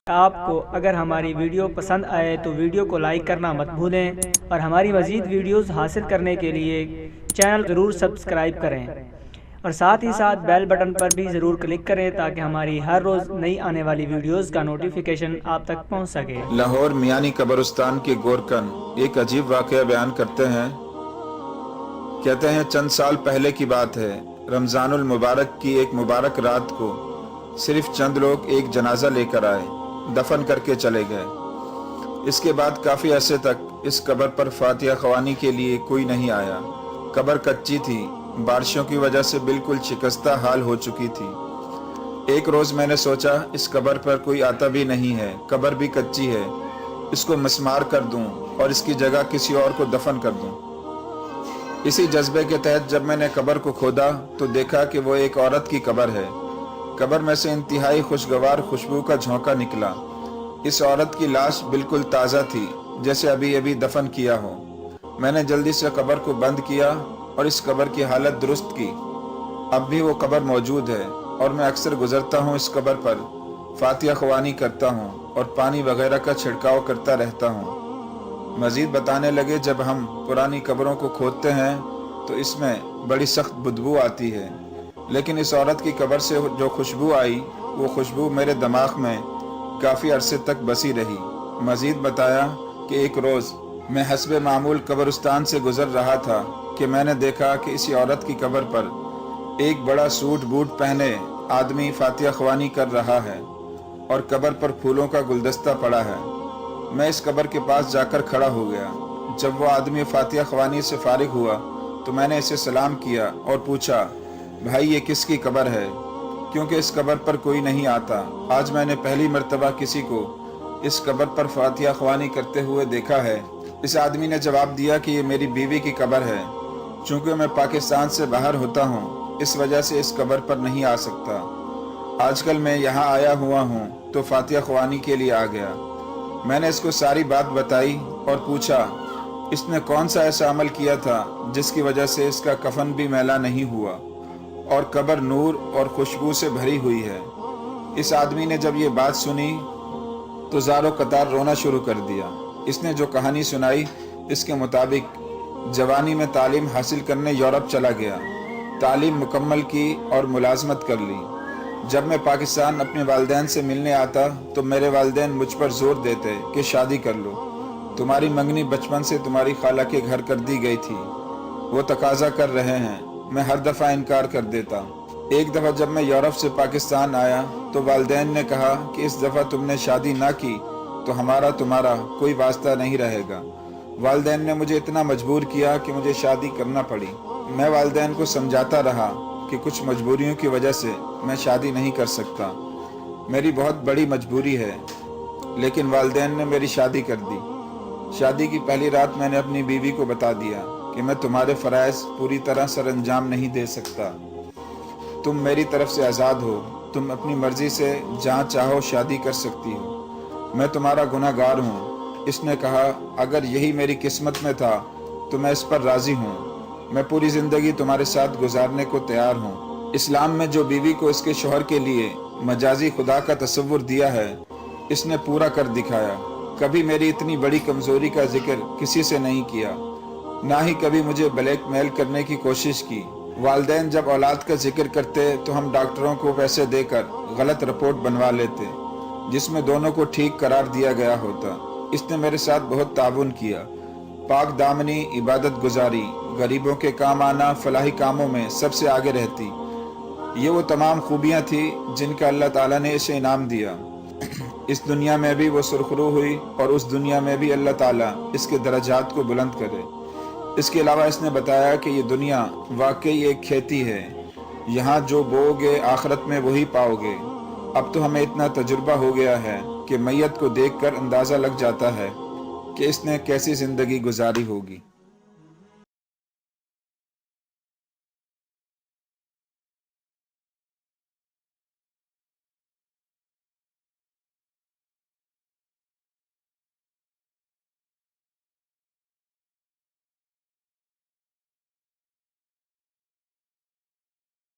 آپ کو اگر ہماری ویڈیو پسند آئے تو ویڈیو کو لائک کرنا مت بھولیں اور ہماری مزید ویڈیوز حاصل کرنے کے لیے چینل ضرور سبسکرائب کریں اور ساتھ ہی ساتھ بیل بٹن پر بھی ضرور کلک کریں تاکہ ہماری ہر روز نئی آنے والی ویڈیوز کا نوٹیفیکیشن آپ تک پہنچ سکے۔ لاہور میانی قبرستان کے گورکن ایک عجیب واقعہ بیان کرتے ہیں۔ کہتے ہیں چند سال پہلے کی بات ہے، رمضان المبارک کی ایک مبارک رات کو صرف چند لوگ ایک جنازہ لے کر آئے، دفن کر کے چلے گئے۔ اس کے بعد کافی عرصے تک اس قبر پر فاتحہ خوانی کے لیے کوئی نہیں آیا۔ قبر کچی تھی، بارشوں کی وجہ سے بالکل شکستہ حال ہو چکی تھی۔ ایک روز میں نے سوچا اس قبر پر کوئی آتا بھی نہیں ہے، قبر بھی کچی ہے، اس کو مسمار کر دوں اور اس کی جگہ کسی اور کو دفن کر دوں۔ اسی جذبے کے تحت جب میں نے قبر کو کھودا تو دیکھا کہ وہ ایک عورت کی قبر ہے۔ قبر میں سے انتہائی خوشگوار خوشبو کا جھونکا نکلا۔ اس عورت کی لاش بالکل تازہ تھی، جیسے ابھی ابھی دفن کیا ہو۔ میں نے جلدی سے قبر کو بند کیا اور اس قبر کی حالت درست کی۔ اب بھی وہ قبر موجود ہے اور میں اکثر گزرتا ہوں اس قبر پر، فاتحہ خوانی کرتا ہوں اور پانی وغیرہ کا چھڑکاؤ کرتا رہتا ہوں۔ مزید بتانے لگے جب ہم پرانی قبروں کو کھودتے ہیں تو اس میں بڑی سخت بدبو آتی ہے، لیکن اس عورت کی قبر سے جو خوشبو آئی وہ خوشبو میرے دماغ میں کافی عرصے تک بسی رہی۔ مزید بتایا کہ ایک روز میں حسب معمول قبرستان سے گزر رہا تھا کہ میں نے دیکھا کہ اسی عورت کی قبر پر ایک بڑا سوٹ بوٹ پہنے آدمی فاتحہ خوانی کر رہا ہے اور قبر پر پھولوں کا گلدستہ پڑا ہے۔ میں اس قبر کے پاس جا کر کھڑا ہو گیا۔ جب وہ آدمی فاتحہ خوانی سے فارغ ہوا تو میں نے اسے سلام کیا اور پوچھا، بھائی یہ کس کی قبر ہے؟ کیونکہ اس قبر پر کوئی نہیں آتا۔ آج میں نے پہلی مرتبہ کسی کو اس قبر پر فاتحہ خوانی کرتے ہوئے دیکھا ہے۔ اس آدمی نے جواب دیا کہ یہ میری بیوی کی قبر ہے۔ چونکہ میں پاکستان سے باہر ہوتا ہوں اس وجہ سے اس قبر پر نہیں آ سکتا۔ آج کل میں یہاں آیا ہوا ہوں تو فاتحہ خوانی کے لیے آ گیا۔ میں نے اس کو ساری بات بتائی اور پوچھا اس نے کون سا ایسا عمل کیا تھا جس کی وجہ سے اس کا کفن بھی میلا نہیں ہوا اور قبر نور اور خوشبو سے بھری ہوئی ہے۔ اس آدمی نے جب یہ بات سنی تو زار و قطار رونا شروع کر دیا۔ اس نے جو کہانی سنائی اس کے مطابق جوانی میں تعلیم حاصل کرنے یورپ چلا گیا، تعلیم مکمل کی اور ملازمت کر لی۔ جب میں پاکستان اپنے والدین سے ملنے آتا تو میرے والدین مجھ پر زور دیتے کہ شادی کر لو، تمہاری منگنی بچپن سے تمہاری خالہ کے گھر کر دی گئی تھی، وہ تقاضا کر رہے ہیں۔ میں ہر دفعہ انکار کر دیتا۔ ایک دفعہ جب میں یورپ سے پاکستان آیا تو والدین نے کہا کہ اس دفعہ تم نے شادی نہ کی تو ہمارا تمہارا کوئی واسطہ نہیں رہے گا۔ والدین نے مجھے اتنا مجبور کیا کہ مجھے شادی کرنا پڑی۔ میں والدین کو سمجھاتا رہا کہ کچھ مجبوریوں کی وجہ سے میں شادی نہیں کر سکتا، میری بہت بڑی مجبوری ہے، لیکن والدین نے میری شادی کر دی۔ شادی کی پہلی رات میں نے اپنی بیوی کو بتا دیا کہ میں تمہارے فرائض پوری طرح سر انجام نہیں دے سکتا، تم میری طرف سے آزاد ہو، تم اپنی مرضی سے جہاں چاہو شادی کر سکتی ہو، میں تمہارا گناہ گار ہوں۔ اس نے کہا اگر یہی میری قسمت میں تھا تو میں اس پر راضی ہوں، میں پوری زندگی تمہارے ساتھ گزارنے کو تیار ہوں۔ اسلام میں جو بیوی کو اس کے شوہر کے لیے مجازی خدا کا تصور دیا ہے اس نے پورا کر دکھایا۔ کبھی میری اتنی بڑی کمزوری کا ذکر کسی سے نہیں کیا، نہ ہی کبھی مجھے بلیک میل کرنے کی کوشش کی۔ والدین جب اولاد کا ذکر کرتے تو ہم ڈاکٹروں کو پیسے دے کر غلط رپورٹ بنوا لیتے جس میں دونوں کو ٹھیک قرار دیا گیا ہوتا۔ اس نے میرے ساتھ بہت تعاون کیا، پاک دامنی، عبادت گزاری، غریبوں کے کام آنا، فلاحی کاموں میں سب سے آگے رہتی۔ یہ وہ تمام خوبیاں تھیں جن کا اللہ تعالیٰ نے اسے انعام دیا۔ اس دنیا میں بھی وہ سرخرو ہوئی اور اس دنیا میں بھی اللہ تعالیٰ اس کے درجات کو بلند کرے۔ اس کے علاوہ اس نے بتایا کہ یہ دنیا واقعی ایک کھیتی ہے، یہاں جو بو گے آخرت میں وہی پاؤ گے۔ اب تو ہمیں اتنا تجربہ ہو گیا ہے کہ میت کو دیکھ کر اندازہ لگ جاتا ہے کہ اس نے کیسی زندگی گزاری ہوگی۔